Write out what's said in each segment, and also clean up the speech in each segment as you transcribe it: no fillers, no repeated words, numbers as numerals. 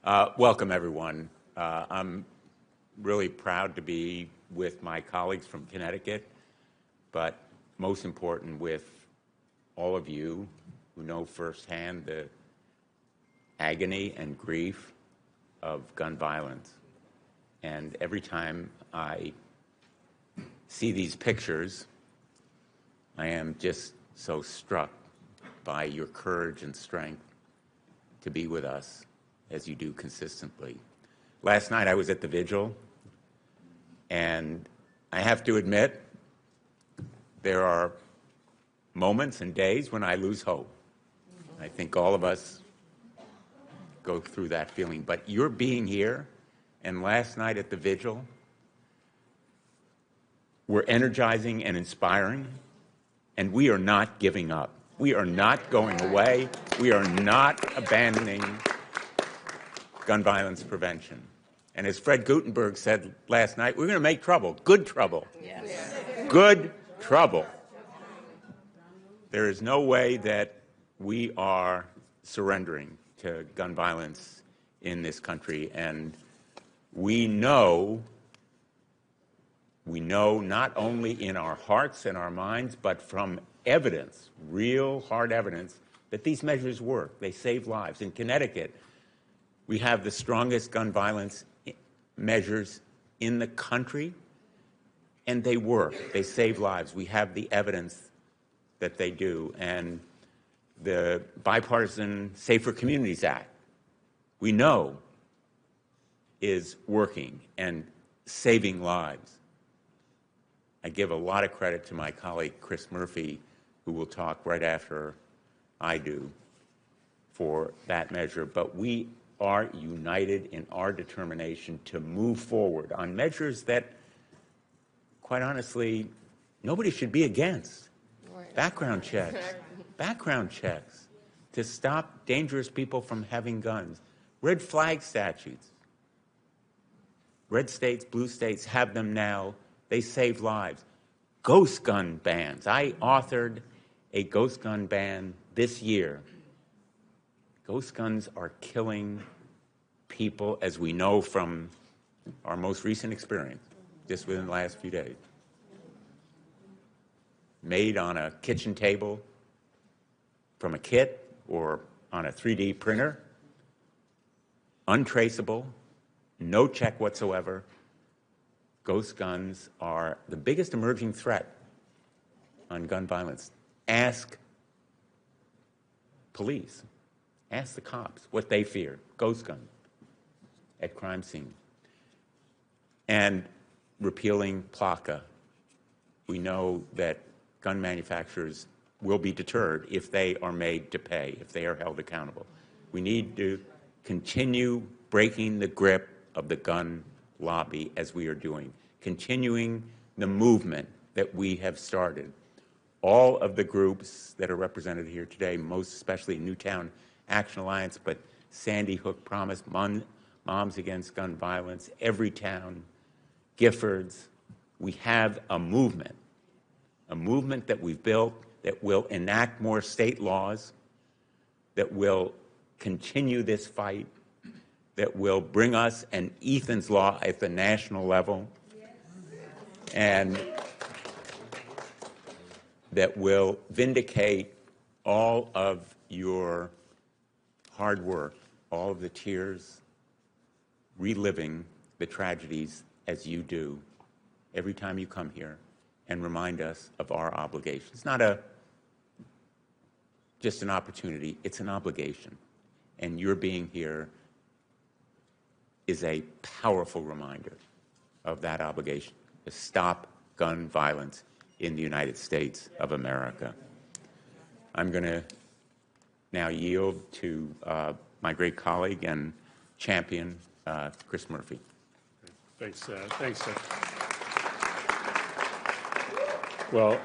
Welcome, everyone. I'm really proud to be with my colleagues from Connecticut, but most important, with all of you who know firsthand the agony and grief of gun violence. And every time I see these pictures, I am just so struck by your courage and strength to be with us as you do consistently. Last night I was at the vigil, and I have to admit, there are moments and days when I lose hope. I think all of us go through that feeling. But your being here and last night at the vigil were energizing and inspiring, and we are not giving up. We are not going away. We are not abandoning gun violence prevention. And as Fred Gutenberg said last night, we're going to make trouble, good trouble. Yes. Good trouble. There is no way that we are surrendering to gun violence in this country. And we know not only in our hearts and our minds, but from evidence, real hard evidence, that these measures work. They save lives. In Connecticut, we have the strongest gun violence measures in the country, and they work. They save lives. We have the evidence that they do. And the Bipartisan Safer Communities Act, we know, is working and saving lives. I give a lot of credit to my colleague, Chris Murphy, who will talk right after I do, for that measure. But we are united in our determination to move forward on measures that, quite honestly, nobody should be against. Background checks to stop dangerous people from having guns. Red flag statutes. Red states, blue states have them now. They save lives. Ghost gun bans. I authored a ghost gun ban this year. Ghost guns are killing people, as we know from our most recent experience, just within the last few days. Made on a kitchen table from a kit or on a 3D printer, untraceable, no check whatsoever. Ghost guns are the biggest emerging threat on gun violence. Ask police, ask the cops what they fear. Ghost gun at crime scene. And repealing PLACA. We know that gun manufacturers will be deterred if they are made to pay, if they are held accountable. We need to continue breaking the grip of the gun lobby as we are doing, continuing the movement that we have started. All of the groups that are represented here today, most especially Newtown Action Alliance, but Sandy Hook Promise, Moms Against Gun Violence, Everytown, Giffords, we have a movement that we've built that will enact more state laws, that will continue this fight, that will bring us an Ethan's Law at the national level, and that will vindicate all of your hard work, all of the tears, reliving the tragedies as you do every time you come here and remind us of our obligation. It's not just an opportunity, it's an obligation. And your being here is a powerful reminder of that obligation to stop gun violence in the United States of America. I'm going to now yield to my great colleague and champion, Chris Murphy. Thanks, Seth. Well,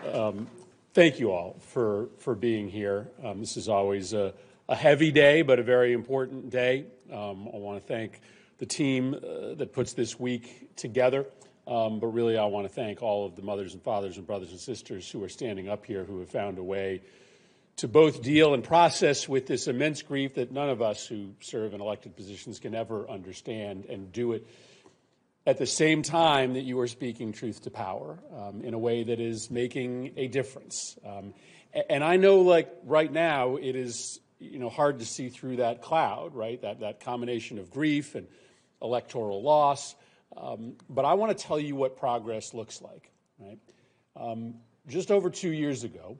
thank you all for being here. This is always a heavy day, but a very important day. I want to thank the team that puts this week together. But really, I want to thank all of the mothers and fathers and brothers and sisters who are standing up here, who have found a way to both deal and process with this immense grief that none of us who serve in elected positions can ever understand, and do it at the same time that you are speaking truth to power in a way that is making a difference. And I know, like, right now, it is hard to see through that cloud, right? That combination of grief and electoral loss. But I want to tell you what progress looks like, right? Just over 2 years ago,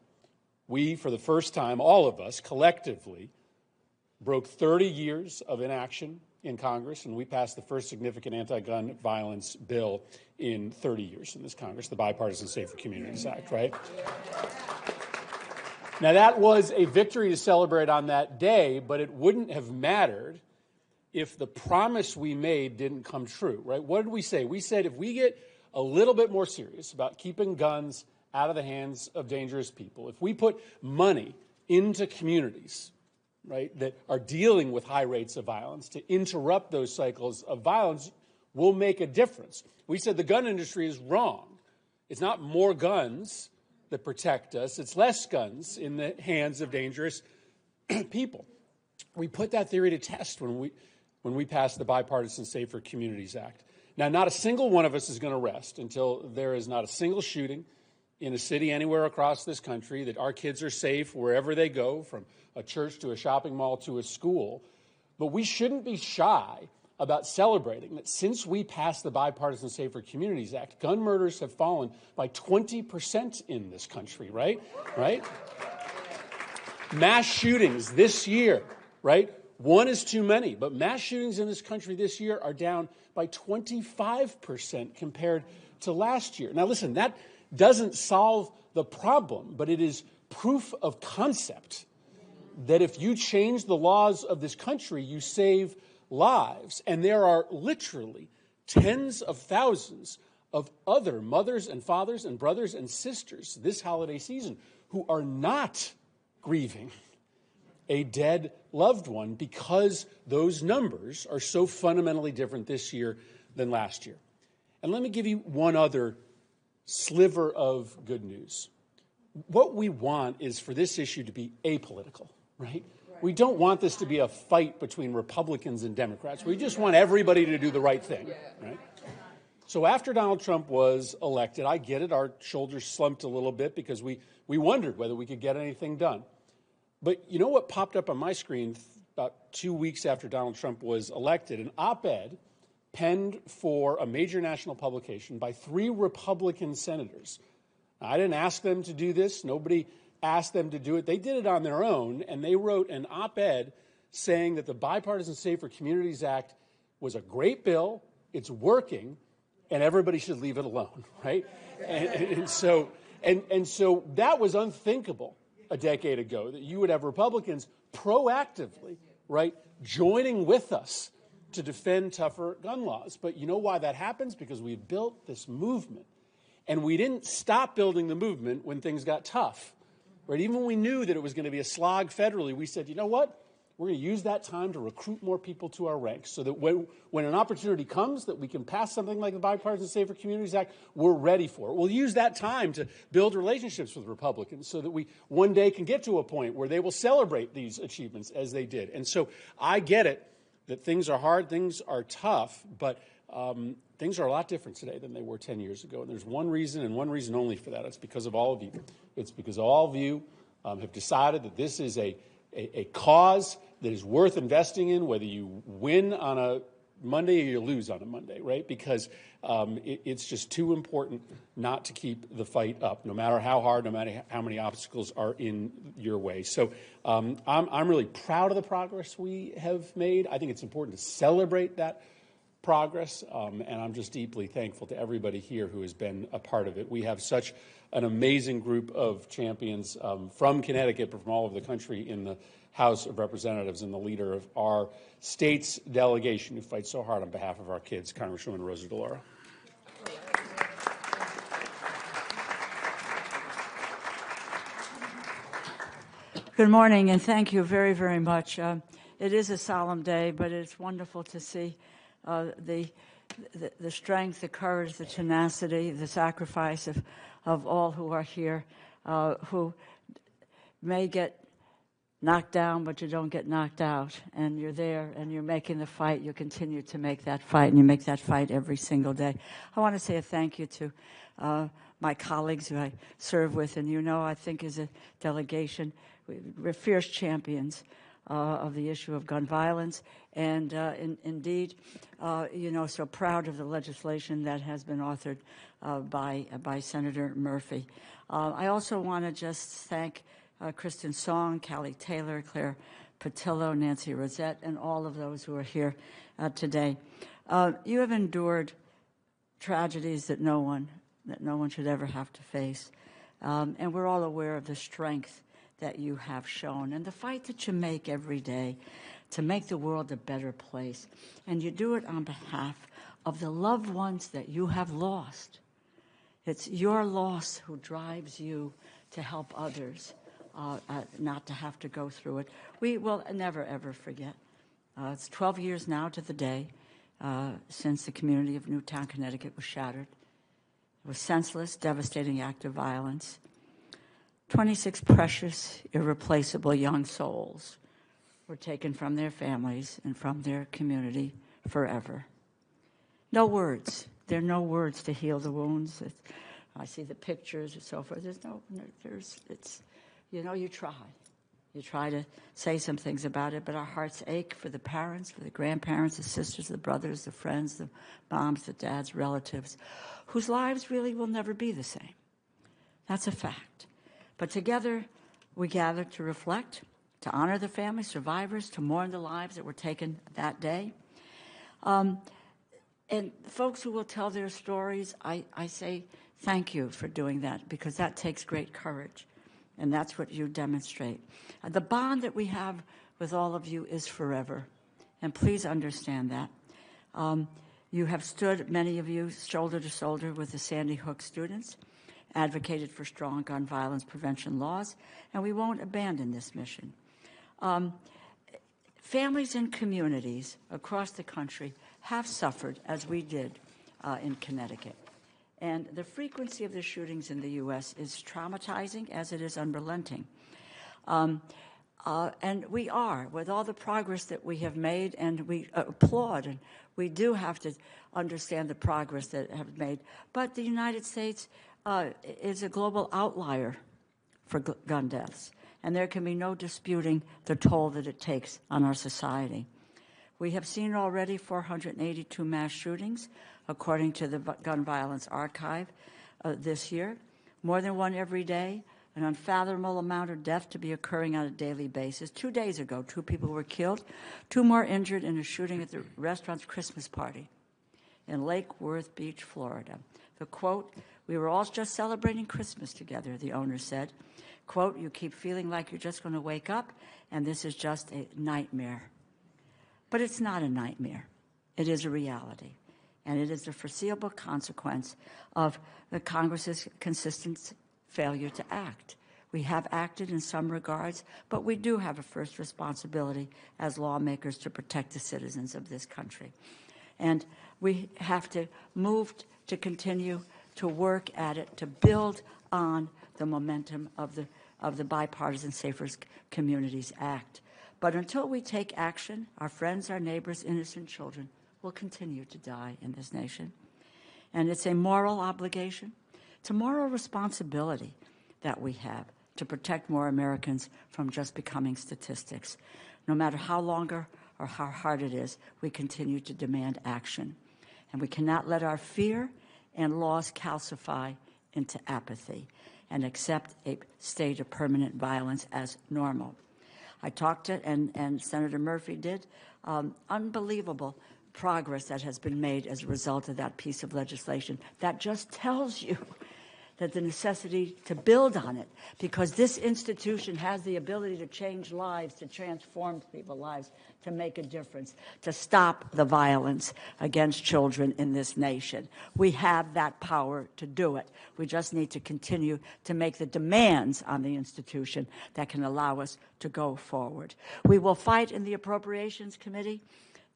we, for the first time, all of us collectively, broke 30 years of inaction in Congress, and we passed the first significant anti-gun violence bill in 30 years in this Congress, the Bipartisan Safer Communities Act, right? Now, that was a victory to celebrate on that day, but it wouldn't have mattered if the promise we made didn't come true, right? What did we say? We said if we get a little bit more serious about keeping guns out of the hands of dangerous people, if we put money into communities, right, that are dealing with high rates of violence to interrupt those cycles of violence, we'll make a difference. We said the gun industry is wrong. It's not more guns that protect us. It's less guns in the hands of dangerous people. We put that theory to test when we passed the Bipartisan Safer Communities Act. Now, not a single one of us is going to rest until there is not a single shooting in a city anywhere across this country, that our kids are safe wherever they go, from a church to a shopping mall to a school. But we shouldn't be shy about celebrating that since we passed the Bipartisan Safer Communities Act, gun murders have fallen by 20% in this country, right? Mass shootings this year, right? One is too many, but mass shootings in this country this year are down by 25% compared to last year. Now, listen, that doesn't solve the problem, but it is proof of concept that if you change the laws of this country, you save lives. And there are literally tens of thousands of other mothers and fathers and brothers and sisters this holiday season who are not grieving a dead loved one because those numbers are so fundamentally different this year than last year. And let me give you one other sliver of good news. What we want is for this issue to be apolitical, right? We don't want this to be a fight between Republicans and Democrats. We just want everybody to do the right thing, right? So after Donald Trump was elected, I get it, our shoulders slumped a little bit because we wondered whether we could get anything done. But you know what popped up on my screen about 2 weeks after Donald Trump was elected? An op-ed penned for a major national publication by 3 Republican senators. Now, I didn't ask them to do this. Nobody asked them to do it. They did it on their own, and they wrote an op-ed saying that the Bipartisan Safer Communities Act was a great bill, it's working, and everybody should leave it alone, right? And so that was unthinkable a decade ago, that you would have Republicans proactively, right, joining with us to defend tougher gun laws. But you know why that happens? Because we built this movement, and we didn't stop building the movement when things got tough, right? Even when we knew that it was going to be a slog federally, we said, you know what? We're going to use that time to recruit more people to our ranks so that when an opportunity comes that we can pass something like the Bipartisan Safer Communities Act, we're ready for it. We'll use that time to build relationships with Republicans so that we one day can get to a point where they will celebrate these achievements as they did. And so I get it that things are hard, things are tough, but things are a lot different today than they were 10 years ago. And there's one reason and one reason only for that. It's because of all of you. It's because all of you have decided that this is a cause that is worth investing in, whether you win on a Monday or you lose on a Monday, right? Because it's just too important not to keep the fight up, no matter how hard, no matter how many obstacles are in your way. So I'm really proud of the progress we have made. I think it's important to celebrate that progress, and I'm just deeply thankful to everybody here who has been a part of it. We have such an amazing group of champions from Connecticut, but from all over the country in the House of Representatives, and the leader of our state's delegation who fights so hard on behalf of our kids, Congresswoman Rosa DeLauro. Good morning, and thank you very, very much. It is a solemn day, but it's wonderful to see the strength, the courage, the tenacity, the sacrifice of all who are here, who may get knocked down, but you don't get knocked out. And you're there, and you're making the fight. You continue to make that fight, and you make that fight every single day. I want to say a thank you to my colleagues who I serve with, and I think as a delegation, we're fierce champions of the issue of gun violence, and indeed, so proud of the legislation that has been authored by Senator Murphy. I also want to just thank Kristen Song, Callie Taylor, Claire Patillo, Nancy Rosette, and all of those who are here today. You have endured tragedies that no one should ever have to face, and we're all aware of the strength that you have shown and the fight that you make every day to make the world a better place. And you do it on behalf of the loved ones that you have lost. It's your loss who drives you to help others not to have to go through it. We will never, ever forget. It's 12 years now to the day since the community of Newtown, Connecticut was shattered. It was a senseless, devastating act of violence. 26 precious, irreplaceable young souls were taken from their families and from their community forever. No words. There are no words to heal the wounds. I see the pictures and so forth. You try. You try to say some things about it, but our hearts ache for the parents, for the grandparents, the sisters, the brothers, the friends, the moms, the dads, relatives, whose lives really will never be the same. That's a fact. But together, we gather to reflect, to honor the family, survivors, to mourn the lives that were taken that day. And folks who will tell their stories, I say thank you for doing that, because that takes great courage, and that's what you demonstrate. The bond that we have with all of you is forever, and please understand that. You have stood, many of you, shoulder to shoulder with the Sandy Hook students, advocated for strong gun violence prevention laws, and we won't abandon this mission. Families and communities across the country have suffered, as we did in Connecticut. And the frequency of the shootings in the U.S. is traumatizing as it is unrelenting. And we are, with all the progress that we have made, and we applaud, and we do have to understand the progress that have made. But the United States is a global outlier for gun deaths, and there can be no disputing the toll that it takes on our society. We have seen already 482 mass shootings, according to the Gun Violence Archive this year, more than one every day, an unfathomable amount of death to be occurring on a daily basis. 2 days ago, 2 people were killed, 2 more injured in a shooting at the restaurant's Christmas party in Lake Worth Beach, Florida. The quote, "We were all just celebrating Christmas together," the owner said. Quote, "You keep feeling like you're just going to wake up, and this is just a nightmare." But it's not a nightmare. It is a reality, and it is a foreseeable consequence of the Congress's consistent failure to act. We have acted in some regards, but we do have a first responsibility as lawmakers to protect the citizens of this country. And we have to move to continue to work at it, to build on the momentum of the Bipartisan Safer Communities Act. But until we take action, our friends, our neighbors, innocent children will continue to die in this nation. And it's a moral obligation, it's a moral responsibility that we have to protect more Americans from just becoming statistics. No matter how longer or how hard it is, we continue to demand action. And we cannot let our fear and loss calcify into apathy and accept a state of permanent violence as normal. I talked to, and Senator Murphy did, unbelievable progress that has been made as a result of that piece of legislation. That just tells you that the necessity to build on it, because this institution has the ability to change lives, to transform people's lives, to make a difference, to stop the violence against children in this nation. We have that power to do it. We just need to continue to make the demands on the institution that can allow us to go forward. We will fight in the Appropriations Committee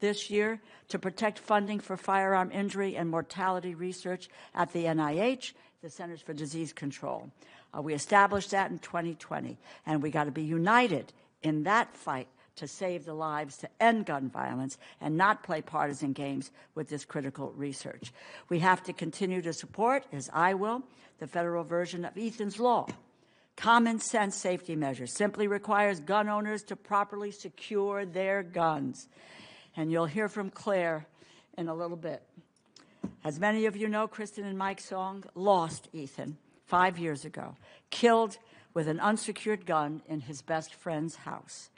this year to protect funding for firearm injury and mortality research at the NIH, the Centers for Disease Control. We established that in 2020, and we got to be united in that fight to save the lives, to end gun violence, and not play partisan games with this critical research. We have to continue to support, as I will, the federal version of Ethan's Law. Common sense safety measures simply requires gun owners to properly secure their guns. And you'll hear from Claire in a little bit. As many of you know, Kristen and Mike Song lost Ethan 5 years ago, killed with an unsecured gun in his best friend's house.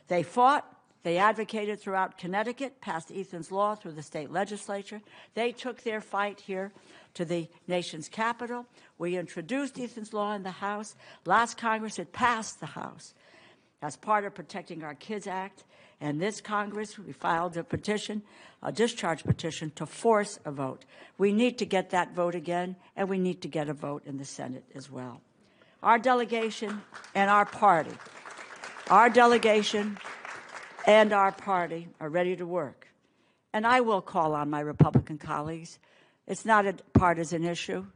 They fought, they advocated throughout Connecticut, passed Ethan's Law through the state legislature. They took their fight here to the nation's capital. We introduced Ethan's Law in the House. Last Congress, it passed the House as part of Protecting Our Kids Act. And this Congress, we filed a petition, a discharge petition, to force a vote. We need to get that vote again, and we need to get a vote in the Senate as well. Our delegation and our party are ready to work. And I will call on my Republican colleagues. It's not a partisan issue.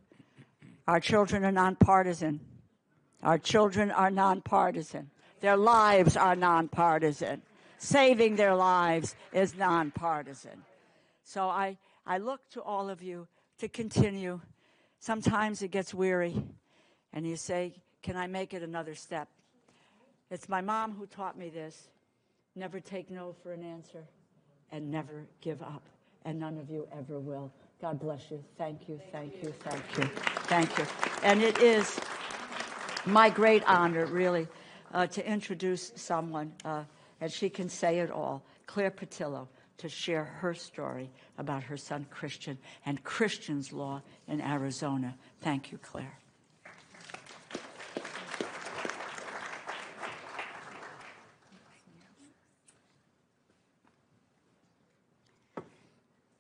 Our children are nonpartisan. Our children are nonpartisan. Their lives are nonpartisan. Saving their lives is nonpartisan. So I look to all of you to continue. Sometimes it gets weary, and you say, can I make it another step? It's my mom who taught me this. Never take no for an answer, and never give up. And none of you ever will. God bless you. Thank you, thank you, thank you, thank you. And it is my great honor, really, to introduce someone, and she can say it all, Claire Patillo, to share her story about her son Christian and Christian's Law in Arizona. Thank you, Claire.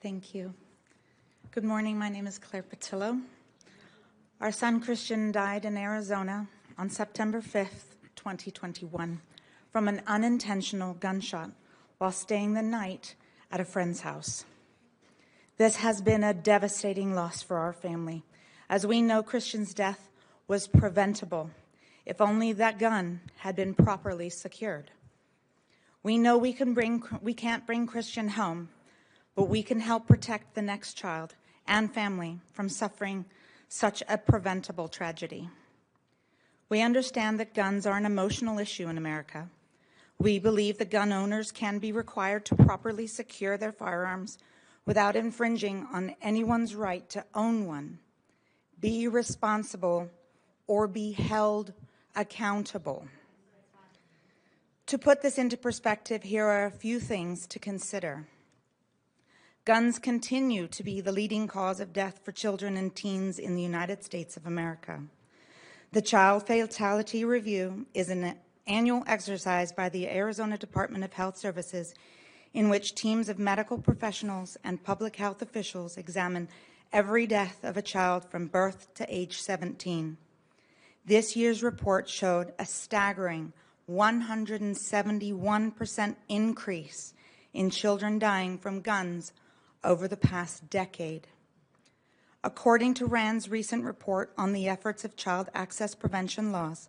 Thank you. Good morning. My name is Claire Patillo. Our son Christian died in Arizona on September 5th, 2021, from an unintentional gunshot while staying the night at a friend's house. This has been a devastating loss for our family, as we know Christian's death was preventable if only that gun had been properly secured. We know we can't bring Christian home, but we can help protect the next child and family from suffering such a preventable tragedy. We understand that guns are an emotional issue in America. We believe that gun owners can be required to properly secure their firearms without infringing on anyone's right to own one, be responsible, or be held accountable. To put this into perspective, here are a few things to consider. Guns continue to be the leading cause of death for children and teens in the United States of America. The Child Fatality Review is an annual exercise by the Arizona Department of Health Services in which teams of medical professionals and public health officials examine every death of a child from birth to age 17. This year's report showed a staggering 171% increase in children dying from guns over the past decade. According to RAND's recent report on the efforts of child access prevention laws,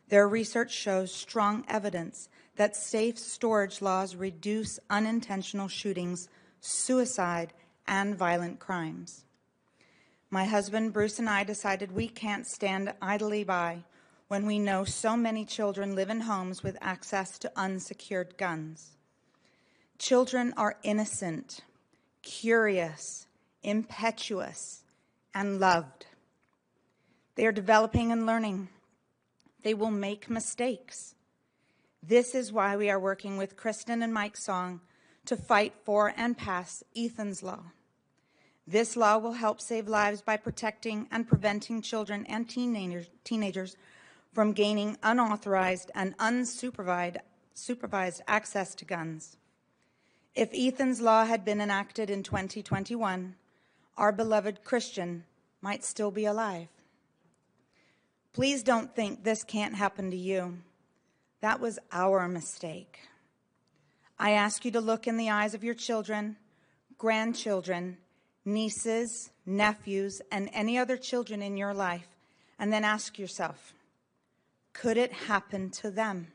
their research shows strong evidence that safe storage laws reduce unintentional shootings, suicide, and violent crimes. My husband, Bruce, and I decided we can't stand idly by when we know so many children live in homes with access to unsecured guns. Children are innocent, curious, impetuous, and loved. They are developing and learning. They will make mistakes. This is why we are working with Kristen and Mike Song to fight for and pass Ethan's Law. This law will help save lives by protecting and preventing children and teenagers from gaining unauthorized and unsupervised access to guns. If Ethan's Law had been enacted in 2021, our beloved Christian might still be alive. Please don't think this can't happen to you. That was our mistake. I ask you to look in the eyes of your children, grandchildren, nieces, nephews, and any other children in your life, and then ask yourself, could it happen to them?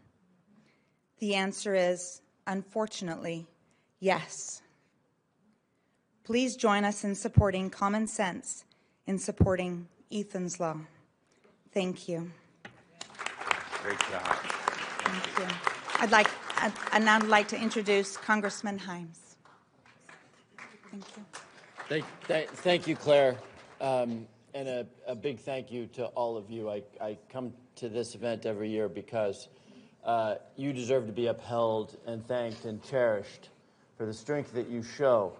The answer is, unfortunately, yes. Please join us in supporting common sense, in supporting Ethan's Law. Thank you. Great job. Thank you. I'd now like to introduce Congressman Himes. Thank you. Thank you, Claire, and a big thank you to all of you. I come to this event every year because you deserve to be upheld and thanked and cherished for the strength that you show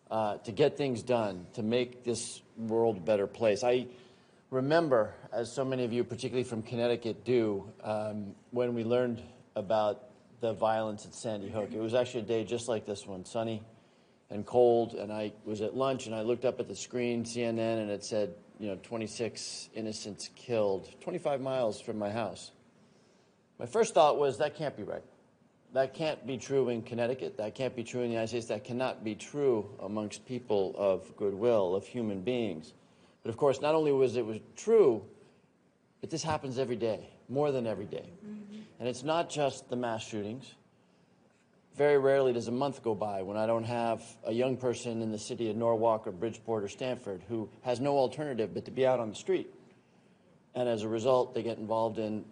to get things done, to make this world a better place. I remember, as so many of you, particularly from Connecticut, do, when we learned about the violence at Sandy Hook. It was actually a day just like this one, sunny and cold, and I was at lunch, and I looked up at the screen, CNN, and it said, 26 innocents killed, 25 miles from my house. My first thought was, that can't be right. That can't be true in Connecticut. That can't be true in the United States. That cannot be true amongst people of goodwill, of human beings. But of course, not only was it true, but this happens every day, more than every day. Mm-hmm. And it's not just the mass shootings. Very rarely does a month go by when I don't have a young person in the city of Norwalk or Bridgeport or Stamford who has no alternative but to be out on the street. And as a result, they get involved in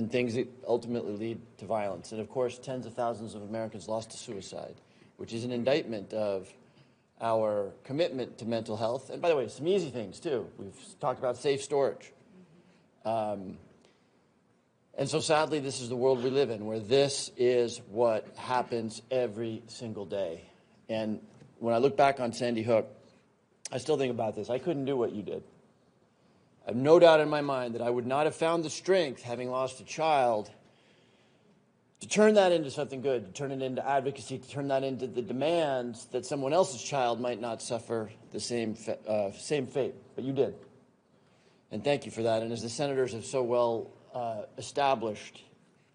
things that ultimately lead to violence. And of course, tens of thousands of Americans lost to suicide, which is an indictment of our commitment to mental health. And by the way, some easy things too. We've talked about safe storage. And so sadly, this is the world we live in, where this is what happens every single day. And when I look back on Sandy Hook, I still think about this. I couldn't do what you did. I have no doubt in my mind that I would not have found the strength, having lost a child, to turn that into something good, to turn it into advocacy, to turn that into the demands that someone else's child might not suffer the same fate. But you did. And thank you for that. And as the senators have so well established,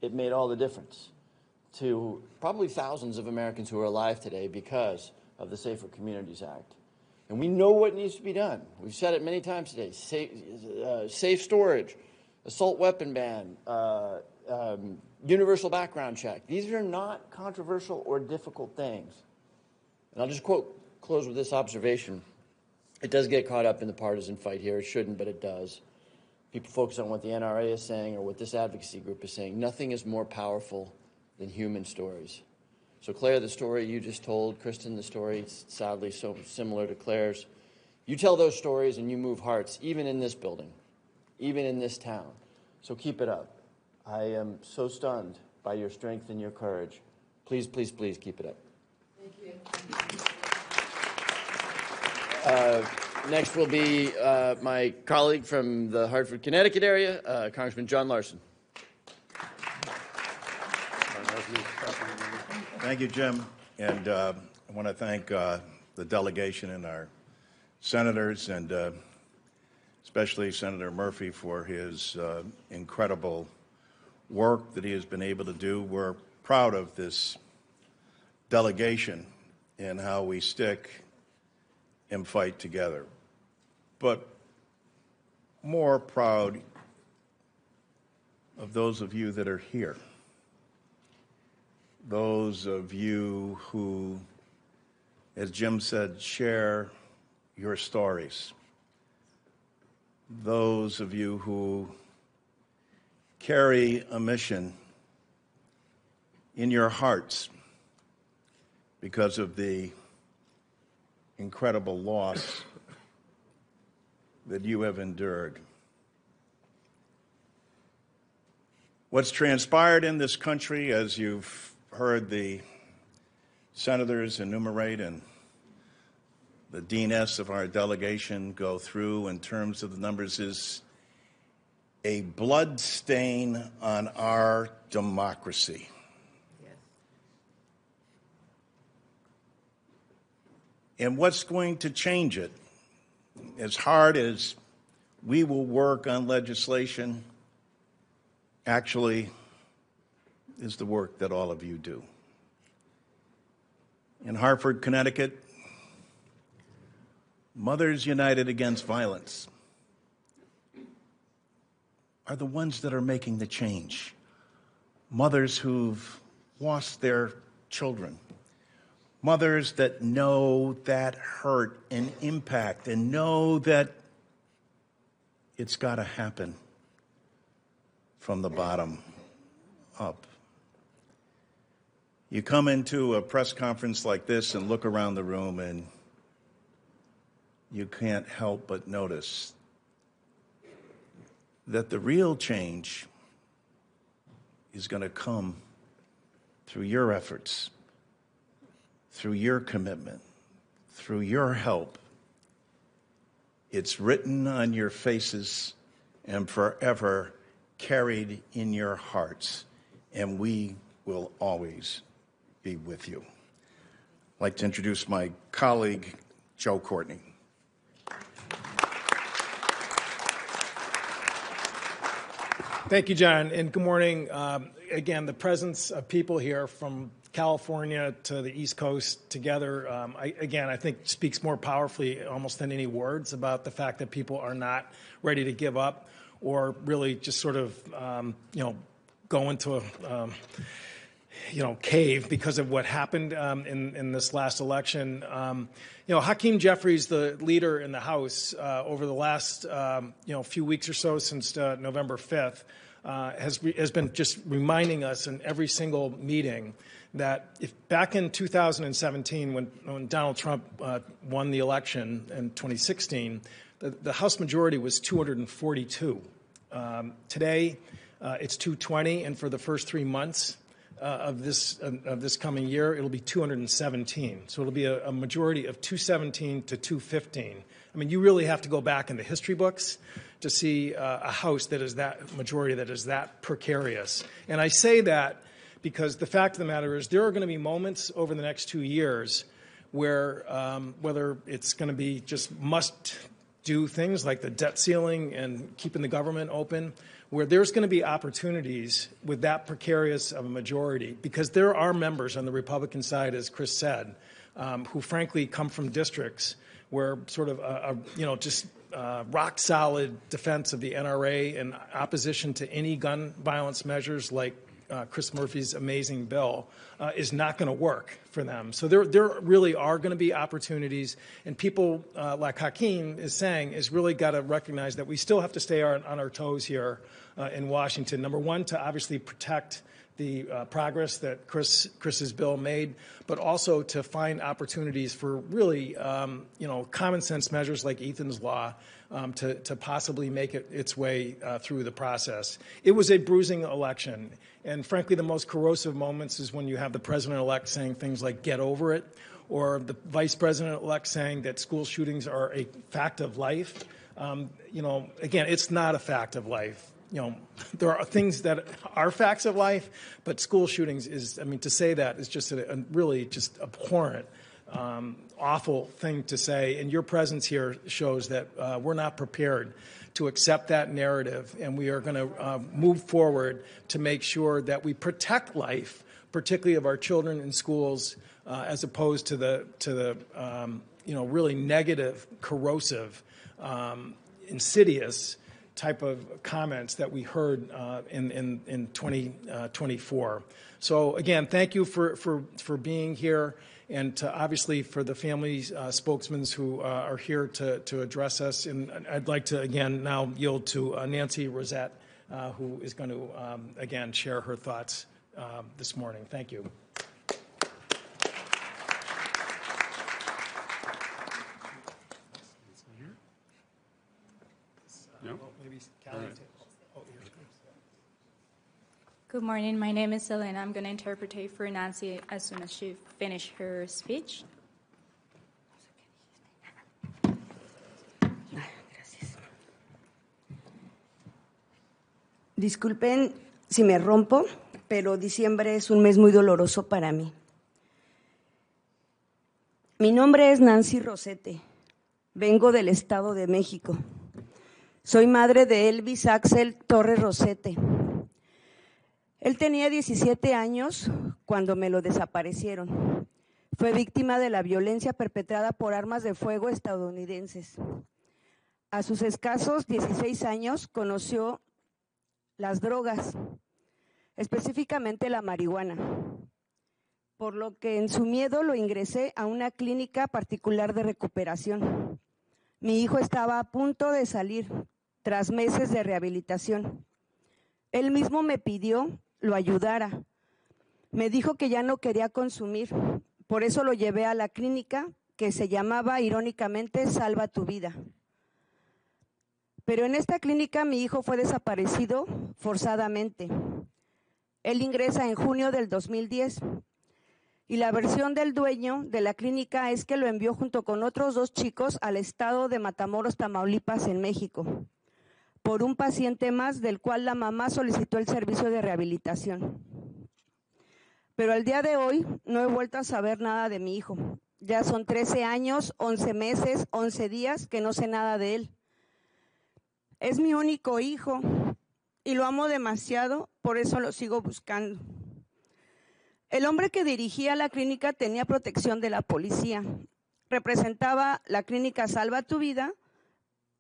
it made all the difference to probably thousands of Americans who are alive today because of the Safer Communities Act. And we know what needs to be done. We've said it many times today. Safe storage, assault weapon ban, universal background check. These are not controversial or difficult things. And I'll just close with this observation. It does get caught up in the partisan fight here. It shouldn't, but it does. People focus on what the NRA is saying or what this advocacy group is saying. Nothing is more powerful than human stories. So Claire, the story you just told, Kristen, the story, sadly so similar to Claire's. You tell those stories and you move hearts, even in this building, even in this town. So keep it up. I am so stunned by your strength and your courage. Please, please, please keep it up. Thank you. Next will be my colleague from the Hartford, Connecticut area, Congressman John Larson. Thank you, Jim. And I want to thank the delegation and our senators, and especially Senator Murphy for his incredible work that he has been able to do. We're proud of this delegation and how we stick and fight together. But more proud of those of you that are here. Those of you who, as Jim said, share your stories. Those of you who carry a mission in your hearts because of the incredible loss that you have endured. What's transpired in this country, as you've heard the senators enumerate and the deaness of our delegation go through in terms of the numbers, is a blood stain on our democracy. Yes. And what's going to change it? As hard as we will work on legislation, actually is the work that all of you do. In Hartford, Connecticut, Mothers United Against Violence are the ones that are making the change. mothers who've lost their children, mothers that know that hurt and impact and know that it's got to happen from the bottom up. You come into a press conference like this and look around the room and you can't help but notice that the real change is going to come through your efforts, through your commitment, through your help. It's written on your faces and forever carried in your hearts, and we will always be with you. I'd like to introduce my colleague, Joe Courtney. Thank you, John, and good morning. Again, the presence of people here from California to the East Coast together, I think speaks more powerfully almost than any words about the fact that people are not ready to give up or really just sort of, go into a, cave because of what happened in this last election. Hakeem Jeffries, the leader in the House, over the last few weeks or so since November 5th, has been just reminding us in every single meeting that if back in 2017, when Donald Trump won the election in 2016, the House majority was 242. Today, it's 220, and for the first 3 months of this coming year, it'll be 217. So it'll be a majority of 217 to 215. I mean, you really have to go back in the history books to see a House that is that majority that is that precarious. And I say that because the fact of the matter is there are going to be moments over the next 2 years where whether it's going to be just must-do things like the debt ceiling and keeping the government open, where there's going to be opportunities with that precarious of a majority, because there are members on the Republican side, as Chris said, who frankly come from districts where sort of rock-solid defense of the NRA and opposition to any gun violence measures like Chris Murphy's amazing bill is not going to work for them. So there really are going to be opportunities, and people like Hakeem is saying is really got to recognize that we still have to stay on our toes here in Washington. Number one, to obviously protect the progress that Chris's bill made, but also to find opportunities for really, common sense measures like Ethan's Law to possibly make its way through the process. It was a bruising election, and frankly, the most corrosive moments is when you have the president-elect saying things like "get over it," or the vice president-elect saying that school shootings are a fact of life. Again, it's not a fact of life. There are things that are facts of life, but school shootings to say that is just a really just abhorrent, awful thing to say. And your presence here shows that we're not prepared to accept that narrative, and we are going to move forward to make sure that we protect life, particularly of our children in schools, as opposed to the really negative, corrosive, insidious type of comments that we heard in 2024. So again, thank you for being here, and obviously for the family spokesmen who are here to address us. And I'd like to again now yield to Nancy Rosette, who is going to again share her thoughts this morning. Thank you. Good morning. My name is Elena. I'm going to interpret for Nancy as soon as she finishes her speech. Disculpen si me rompo, pero diciembre es un mes muy doloroso para mí. Mi nombre es Nancy Rosete. Vengo del Estado de México. Soy madre de Elvis Axel Torres Rosete. Él tenía 17 años cuando me lo desaparecieron. Fue víctima de la violencia perpetrada por armas de fuego estadounidenses. A sus escasos 16 años conoció las drogas. específicamente la marihuana, por lo que en su miedo lo ingresé a una clínica particular de recuperación. Mi hijo estaba a punto de salir tras meses de rehabilitación. Él mismo me pidió lo ayudara. Me dijo que ya no quería consumir, por eso lo llevé a la clínica que se llamaba irónicamente Salva tu Vida. Pero en esta clínica mi hijo fue desaparecido forzadamente. Él ingresa en junio del 2010 y la versión del dueño de la clínica es que lo envió junto con otros 2 chicos al estado de Matamoros, Tamaulipas, en México, por un paciente más del cual la mamá solicitó el servicio de rehabilitación. Pero al día de hoy no he vuelto a saber nada de mi hijo. Ya son 13 años, 11 meses, 11 días que no sé nada de él. Es mi único hijo y lo amo demasiado, por eso lo sigo buscando. El hombre que dirigía la clínica tenía protección de la policía. Representaba la clínica Salva tu Vida,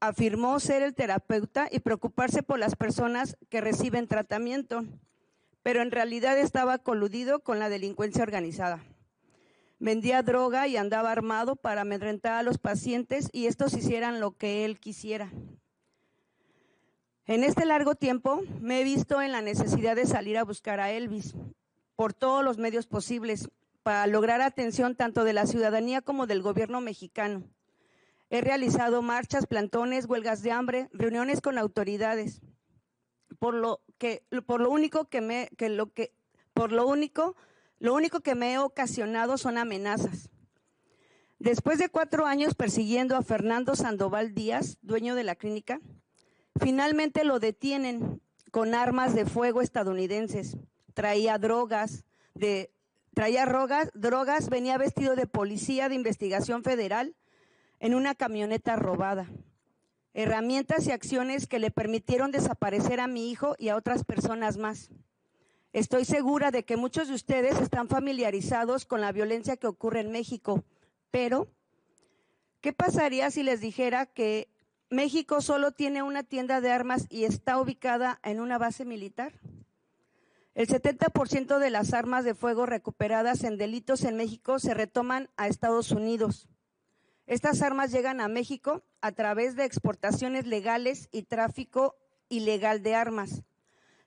afirmó ser el terapeuta y preocuparse por las personas que reciben tratamiento, pero en realidad estaba coludido con la delincuencia organizada. Vendía droga y andaba armado para amedrentar a los pacientes y estos hicieran lo que él quisiera. En este largo tiempo me he visto en la necesidad de salir a buscar a Elvis por todos los medios posibles para lograr atención tanto de la ciudadanía como del gobierno mexicano. He realizado marchas, plantones, huelgas de hambre, reuniones con autoridades. Lo único que me he ocasionado son amenazas. Después de 4 años persiguiendo a Fernando Sandoval Díaz, dueño de la clínica, finalmente lo detienen con armas de fuego estadounidenses. Traía drogas, venía vestido de policía de investigación federal en una camioneta robada. Herramientas y acciones que le permitieron desaparecer a mi hijo y a otras personas más. Estoy segura de que muchos de ustedes están familiarizados con la violencia que ocurre en México, pero ¿qué pasaría si les dijera que México solo tiene una tienda de armas y está ubicada en una base militar? El 70% de las armas de fuego recuperadas en delitos en México se retoman a Estados Unidos. Estas armas llegan a México a través de exportaciones legales y tráfico ilegal de armas.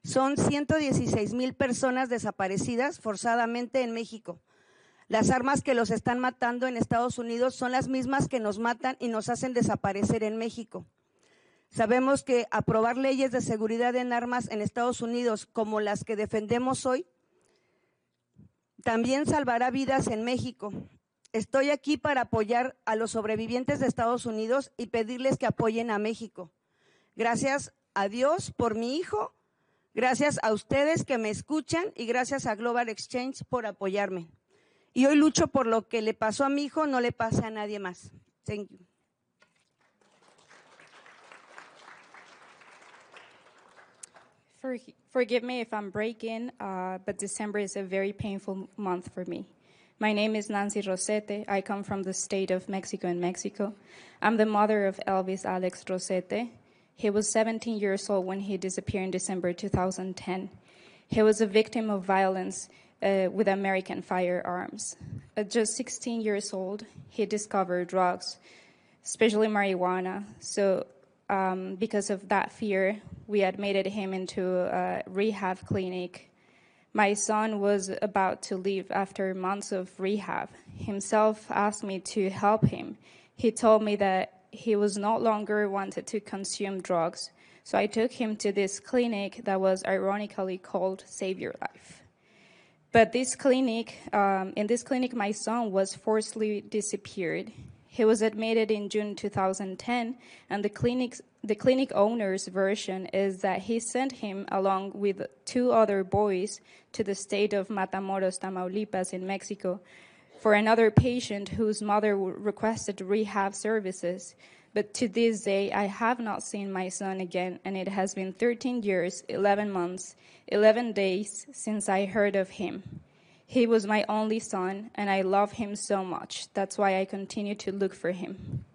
Son 116,000 personas desaparecidas forzadamente en México. Las armas que los están matando en Estados Unidos son las mismas que nos matan y nos hacen desaparecer en México. Sabemos que aprobar leyes de seguridad en armas en Estados Unidos como las que defendemos hoy también salvará vidas en México. Estoy aquí para apoyar a los sobrevivientes de Estados Unidos y pedirles que apoyen a México. Gracias a Dios por mi hijo, gracias a ustedes que me escuchan y gracias a Global Exchange por apoyarme. Y hoy lucho por lo que le pasó a mi hijo, no le pase a nadie más. Thank you. Forgive me if I'm breaking, but December is a very painful month for me. My name is Nancy Rosete. I come from the state of Mexico in Mexico. I'm the mother of Elvis Alex Rosete. He was 17 years old when he disappeared in December 2010. He was a victim of violence with American firearms. At just 16 years old, he discovered drugs, especially marijuana. So because of that fear, we admitted him into a rehab clinic. My son was about to leave after months of rehab. Himself asked me to help him. He told me that he was no longer wanted to consume drugs. So I took him to this clinic that was ironically called Save Your Life. But this clinic, in this clinic, my son was forcibly disappeared. He was admitted in June 2010, and the clinic owner's version is that he sent him along with 2 other boys to the state of Matamoros, Tamaulipas in Mexico for another patient whose mother requested rehab services. But to this day, I have not seen my son again, and it has been 13 years, 11 months, 11 days since I heard of him. He was my only son, and I love him so much. That's why I continue to look for him.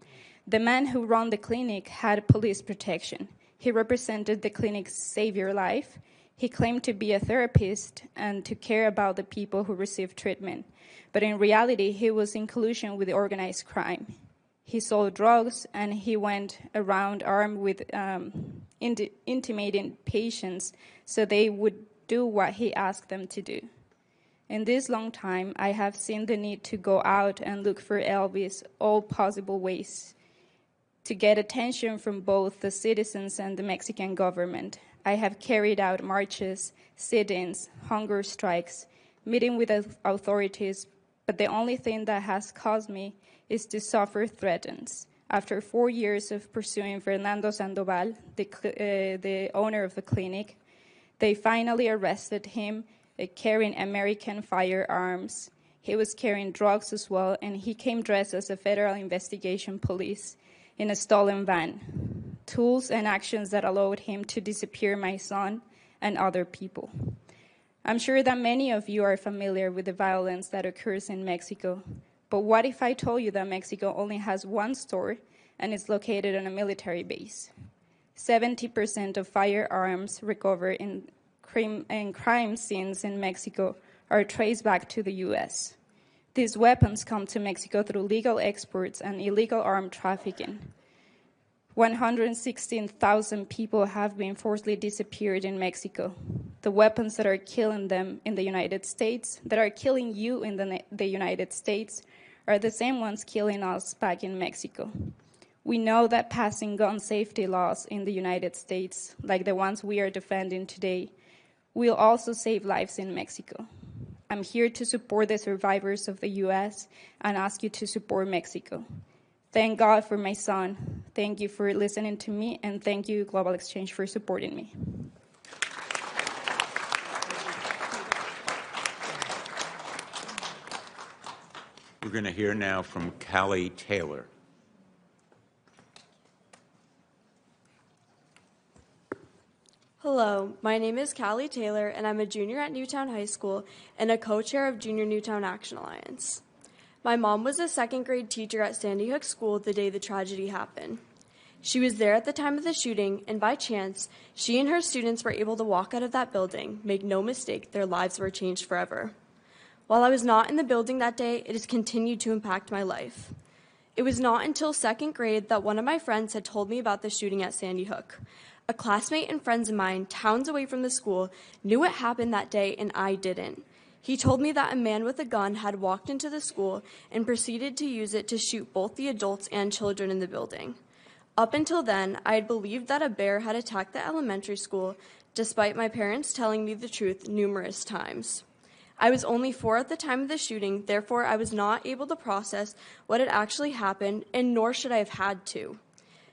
The man who ran the clinic had police protection. He represented the clinic's Save Your Life. He claimed to be a therapist and to care about the people who received treatment, but in reality, he was in collusion with organized crime. He sold drugs, and he went around armed with intimidating patients so they would do what he asked them to do. In this long time, I have seen the need to go out and look for Elvis all possible ways to get attention from both the citizens and the Mexican government. I have carried out marches, sit-ins, hunger strikes, meeting with authorities, but the only thing that has caused me is to suffer threats. After 4 years of pursuing Fernando Sandoval, the owner of the clinic, they finally arrested him carrying American firearms. He was carrying drugs as well, and he came dressed as a federal investigation police in a stolen van. Tools and actions that allowed him to disappear my son and other people. I'm sure that many of you are familiar with the violence that occurs in Mexico, but what if I told you that Mexico only has one store and is located on a military base? 70% of firearms recovered in crime scenes in Mexico are traced back to the U.S. These weapons come to Mexico through legal exports and illegal armed trafficking. 116,000 people have been forcibly disappeared in Mexico. The weapons that are killing them in the United States, that are killing you in the United States, are the same ones killing us back in Mexico. We know that passing gun safety laws in the United States, like the ones we are defending today, will also save lives in Mexico. I'm here to support the survivors of the U.S. and ask you to support Mexico. Thank God for my son. Thank you for listening to me, and thank you, Global Exchange, for supporting me. We're going to hear now from Callie Taylor. Hello, my name is Callie Taylor, and I'm a junior at Newtown High School and a co-chair of Junior Newtown Action Alliance. My mom was a second-grade teacher at Sandy Hook School the day the tragedy happened. She was there at the time of the shooting, and by chance, she and her students were able to walk out of that building. Make no mistake, their lives were changed forever. While I was not in the building that day, it has continued to impact my life. It was not until second grade that one of my friends had told me about the shooting at Sandy Hook. A classmate and friends of mine, towns away from the school, knew what happened that day, and I didn't. He told me that a man with a gun had walked into the school and proceeded to use it to shoot both the adults and children in the building. Up until then, I had believed that a bear had attacked the elementary school, despite my parents telling me the truth numerous times. I was only 4 at the time of the shooting, therefore I was not able to process what had actually happened, and nor should I have had to.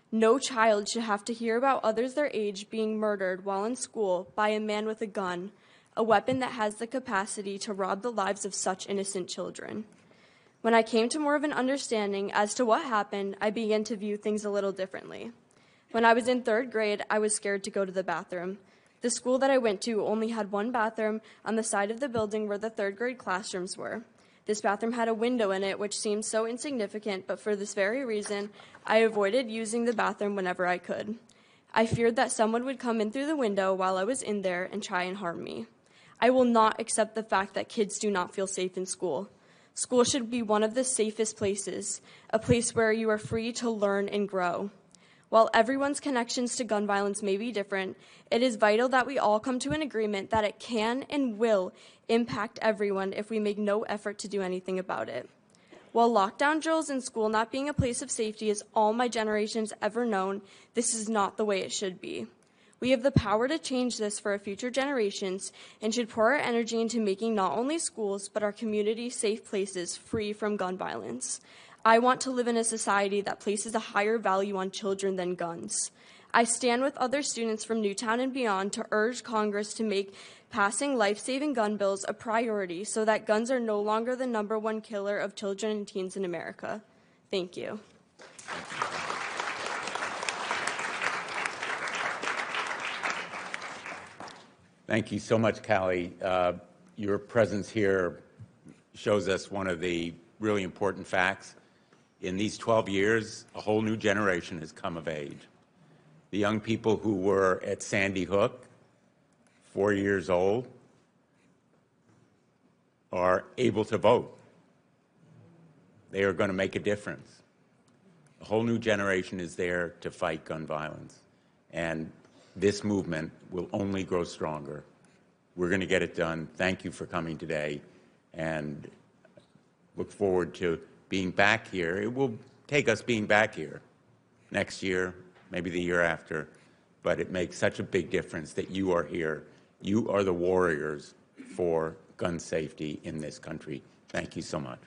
No child should have to hear about others their age being murdered while in school by a man with a gun, a weapon that has the capacity to rob the lives of such innocent children. When I came to more of an understanding as to what happened, I began to view things a little differently. When I was in 3rd grade, I was scared to go to the bathroom. The school that I went to only had one bathroom on the side of the building where the 3rd grade classrooms were. This bathroom had a window in it, which seemed so insignificant, but for this very reason, I avoided using the bathroom whenever I could. I feared that someone would come in through the window while I was in there and try and harm me. I will not accept the fact that kids do not feel safe in school. School should be one of the safest places, a place where you are free to learn and grow. While everyone's connections to gun violence may be different, it is vital that we all come to an agreement that it can and will impact everyone if we make no effort to do anything about it. While lockdown drills in school not being a place of safety is all my generation's ever known, this is not the way it should be. We have the power to change this for our future generations and should pour our energy into making not only schools, but our community safe places free from gun violence. I want to live in a society that places a higher value on children than guns. I stand with other students from Newtown and beyond to urge Congress to make passing life-saving gun bills a priority so that guns are no longer the #1 killer of children and teens in America. Thank you. Thank you so much, Callie. Your presence here shows us one of the really important facts. In these 12 years, a whole new generation has come of age. The young people who were at Sandy Hook 4 years old are able to vote. They are going to make a difference. A whole new generation is there to fight gun violence. And this movement will only grow stronger. We're going to get it done. Thank you for coming today, and look forward to being back here. It will take us being back here next year, maybe the year after, but it makes such a big difference that you are here. You are the warriors for gun safety in this country. Thank you so much.